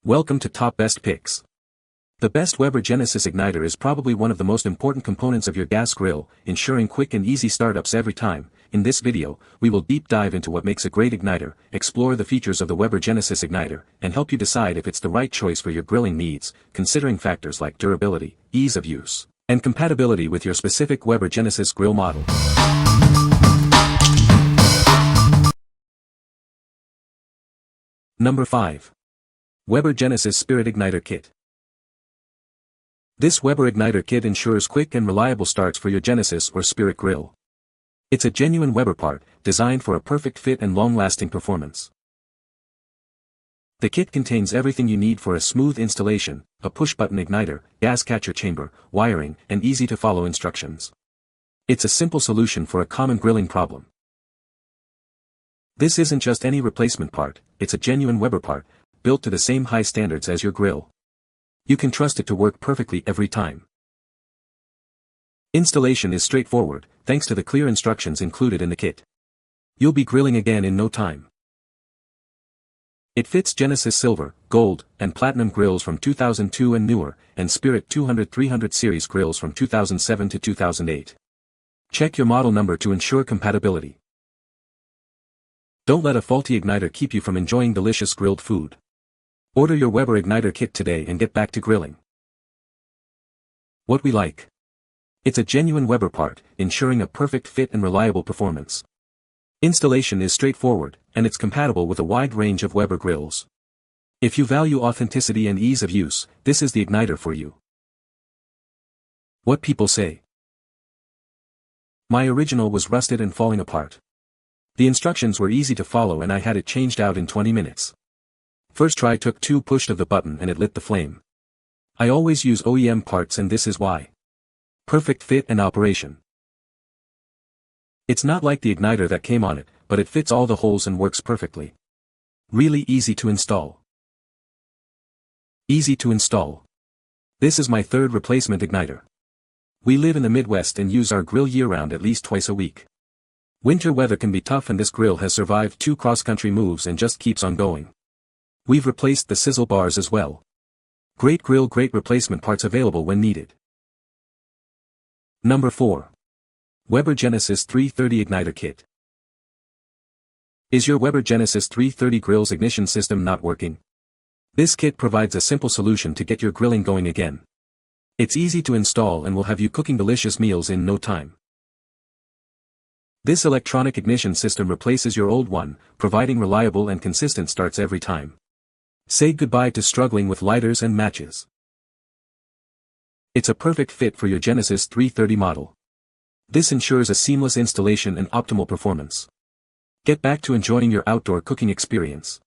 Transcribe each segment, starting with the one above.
Welcome to Top Best Picks. The best Weber Genesis igniter is probably one of the most important components of your gas grill, ensuring quick and easy startups every time. In this video, we will deep dive into what makes a great igniter, explore the features of the Weber Genesis igniter, and help you decide if it's the right choice for your grilling needs, considering factors like durability, ease of use, and compatibility with your specific Weber Genesis grill model. Number 5. Weber Genesis Spirit Igniter Kit. This Weber Igniter Kit ensures quick and reliable starts for your Genesis or Spirit grill. It's a genuine Weber part, designed for a perfect fit and long-lasting performance. The kit contains everything you need for a smooth installation: a push-button igniter, gas catcher chamber, wiring, and easy-to-follow instructions. It's a simple solution for a common grilling problem. This isn't just any replacement part, it's a genuine Weber part, built to the same high standards as your grill. You can trust it to work perfectly every time. Installation is straightforward, thanks to the clear instructions included in the kit. You'll be grilling again in no time. It fits Genesis Silver, Gold, and Platinum grills from 2002 and newer, and Spirit 200-300 series grills from 2007 to 2008. Check your model number to ensure compatibility. Don't let a faulty igniter keep you from enjoying delicious grilled food. Order your Weber Igniter Kit today and get back to grilling. What we like. It's a genuine Weber part, ensuring a perfect fit and reliable performance. Installation is straightforward, and it's compatible with a wide range of Weber grills. If you value authenticity and ease of use, this is the igniter for you. What people say. My original was rusted and falling apart. The instructions were easy to follow and I had it changed out in 20 minutes. First try took 2 pushed of the button and it lit the flame. I always use OEM parts and this is why. Perfect fit and operation. It's not like the igniter that came on it, but it fits all the holes and works perfectly. Really easy to install. Easy to install. This is my third replacement igniter. We live in the Midwest and use our grill year-round at least twice a week. Winter weather can be tough and this grill has survived 2 cross-country moves and just keeps on going. We've replaced the sizzle bars as well. Great grill, great replacement parts available when needed. Number 4. Weber Genesis 330 Igniter Kit. Is your Weber Genesis 330 grill's ignition system not working? This kit provides a simple solution to get your grilling going again. It's easy to install and will have you cooking delicious meals in no time. This electronic ignition system replaces your old one, providing reliable and consistent starts every time. Say goodbye to struggling with lighters and matches. It's a perfect fit for your Genesis 330 model. This ensures a seamless installation and optimal performance. Get back to enjoying your outdoor cooking experience.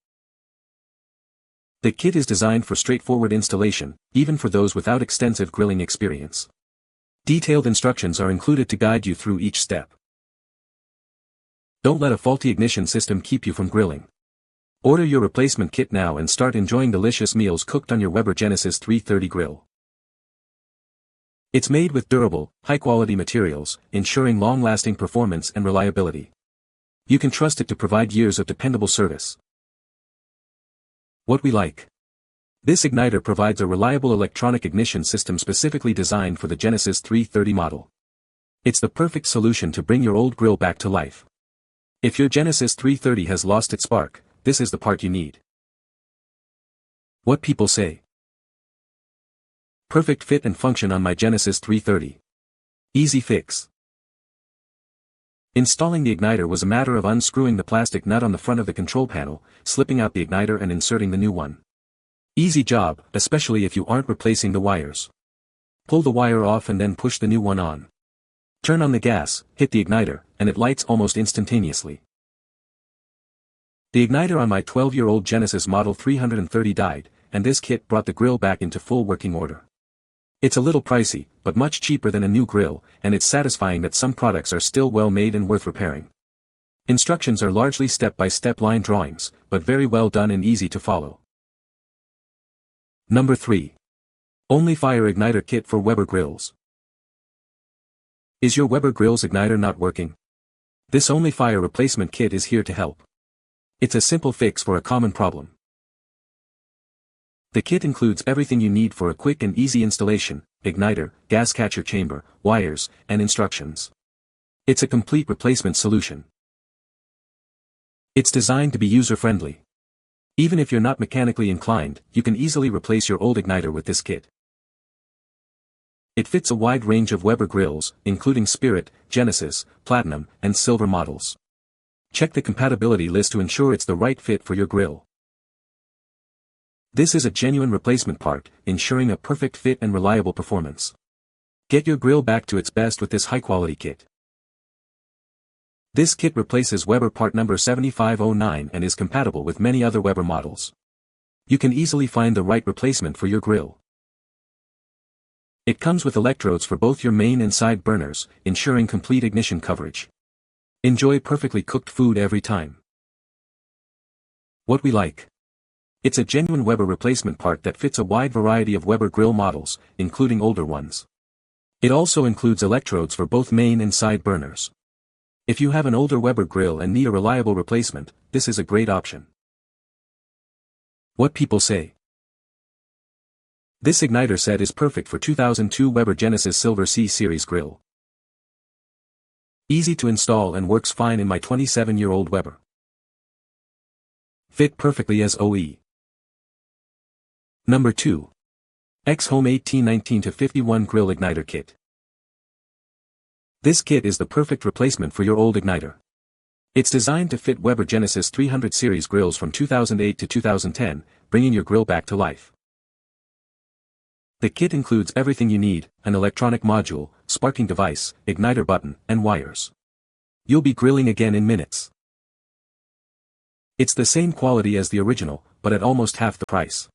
The kit is designed for straightforward installation, even for those without extensive grilling experience. Detailed instructions are included to guide you through each step. Don't let a faulty ignition system keep you from grilling. Order your replacement kit now and start enjoying delicious meals cooked on your Weber Genesis 330 grill. It's made with durable, high-quality materials, ensuring long-lasting performance and reliability. You can trust it to provide years of dependable service. What we like. This igniter provides a reliable electronic ignition system specifically designed for the Genesis 330 model. It's the perfect solution to bring your old grill back to life. If your Genesis 330 has lost its spark, this is the part you need. What people say. Perfect fit and function on my Genesis 330. Easy fix. Installing the igniter was a matter of unscrewing the plastic nut on the front of the control panel, slipping out the igniter and inserting the new one. Easy job, especially if you aren't replacing the wires. Pull the wire off and then push the new one on. Turn on the gas, hit the igniter, and it lights almost instantaneously. The igniter on my 12-year-old Genesis Model 330 died, and this kit brought the grill back into full working order. It's a little pricey, but much cheaper than a new grill, and it's satisfying that some products are still well made and worth repairing. Instructions are largely step-by-step line drawings, but very well done and easy to follow. Number 3. Onlyfire Igniter Kit for Weber Grills. Is your Weber Grill's igniter not working? This Onlyfire replacement kit is here to help. It's a simple fix for a common problem. The kit includes everything you need for a quick and easy installation: igniter, gas catcher chamber, wires, and instructions. It's a complete replacement solution. It's designed to be user-friendly. Even if you're not mechanically inclined, you can easily replace your old igniter with this kit. It fits a wide range of Weber grills, including Spirit, Genesis, Platinum, and Silver models. Check the compatibility list to ensure it's the right fit for your grill. This is a genuine replacement part, ensuring a perfect fit and reliable performance. Get your grill back to its best with this high-quality kit. This kit replaces Weber part number 7509 and is compatible with many other Weber models. You can easily find the right replacement for your grill. It comes with electrodes for both your main and side burners, ensuring complete ignition coverage. Enjoy perfectly cooked food every time. What we like. It's a genuine Weber replacement part that fits a wide variety of Weber grill models, including older ones. It also includes electrodes for both main and side burners. If you have an older Weber grill and need a reliable replacement, this is a great option. What people say. This igniter set is perfect for 2002 Weber Genesis Silver C-Series grill. Easy to install and works fine in my 27-year-old Weber. Fit perfectly as OE. Number 2. X-Home 1819-51 Grill Igniter Kit. This kit is the perfect replacement for your old igniter. It's designed to fit Weber Genesis 300 series grills from 2008 to 2010, bringing your grill back to life. The kit includes everything you need: an electronic module, sparking device, igniter button, and wires. You'll be grilling again in minutes. It's the same quality as the original, but at almost half the price.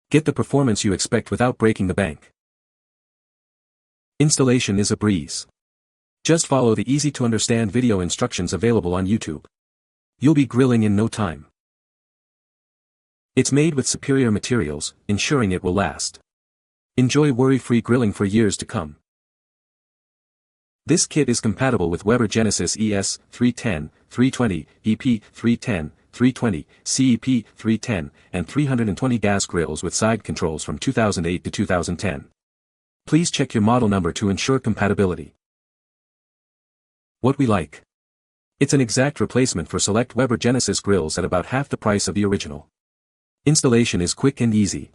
Get the performance you expect without breaking the bank. Installation is a breeze. Just follow the easy-to-understand video instructions available on YouTube. You'll be grilling in no time. It's made with superior materials, ensuring it will last. Enjoy worry-free grilling for years to come. This kit is compatible with Weber Genesis ES 310, 320, EP 310, 320, CEP 310, and 320 gas grills with side controls from 2008 to 2010. Please check your model number to ensure compatibility. What we like. It's an exact replacement for select Weber Genesis grills at about half the price of the original. Installation is quick and easy.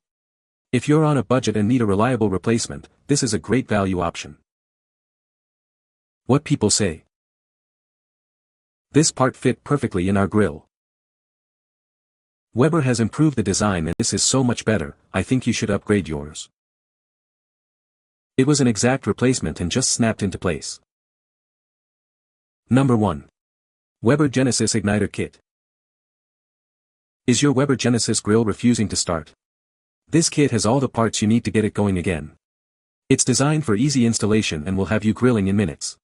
If you're on a budget and need a reliable replacement, this is a great value option. What people say. This part fit perfectly in our grill. Weber has improved the design and this is so much better, I think you should upgrade yours. It was an exact replacement and just snapped into place. Number 1. Weber Genesis Igniter Kit. Is your Weber Genesis grill refusing to start? This kit has all the parts you need to get it going again. It's designed for easy installation and will have you grilling in minutes.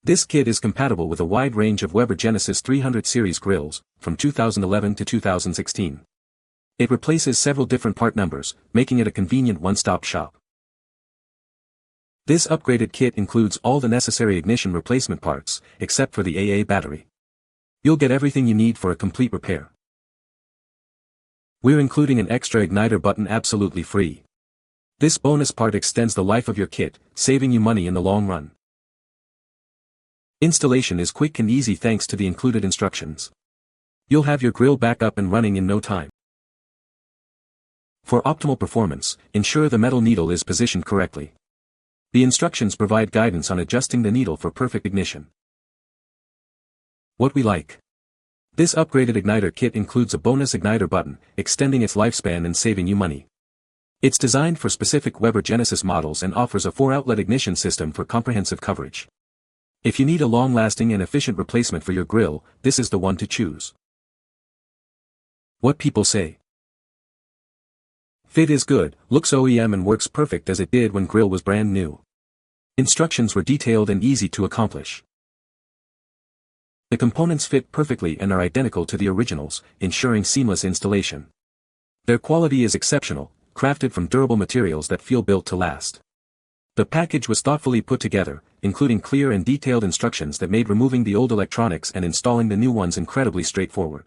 This kit is compatible with a wide range of Weber Genesis 300 series grills, from 2011 to 2016. It replaces several different part numbers, making it a convenient one-stop shop. This upgraded kit includes all the necessary ignition replacement parts, except for the AA battery. You'll get everything you need for a complete repair. We're including an extra igniter button absolutely free. This bonus part extends the life of your kit, saving you money in the long run. Installation is quick and easy thanks to the included instructions. You'll have your grill back up and running in no time. For optimal performance, ensure the metal needle is positioned correctly. The instructions provide guidance on adjusting the needle for perfect ignition. What we like. This upgraded igniter kit includes a bonus igniter button, extending its lifespan and saving you money. It's designed for specific Weber Genesis models and offers a 4-outlet ignition system for comprehensive coverage. If you need a long-lasting and efficient replacement for your grill, this is the one to choose. What people say. Fit is good, looks OEM and works perfect as it did when grill was brand new. Instructions were detailed and easy to accomplish. The components fit perfectly and are identical to the originals, ensuring seamless installation. Their quality is exceptional, crafted from durable materials that feel built to last. The package was thoughtfully put together, including clear and detailed instructions that made removing the old electronics and installing the new ones incredibly straightforward.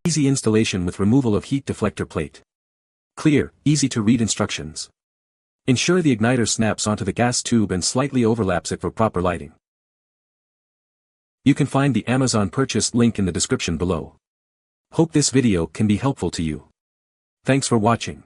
Easy installation with removal of heat deflector plate. Clear, easy to read instructions. Ensure the igniter snaps onto the gas tube and slightly overlaps it for proper lighting. You can find the Amazon purchase link in the description below. Hope this video can be helpful to you. Thanks for watching.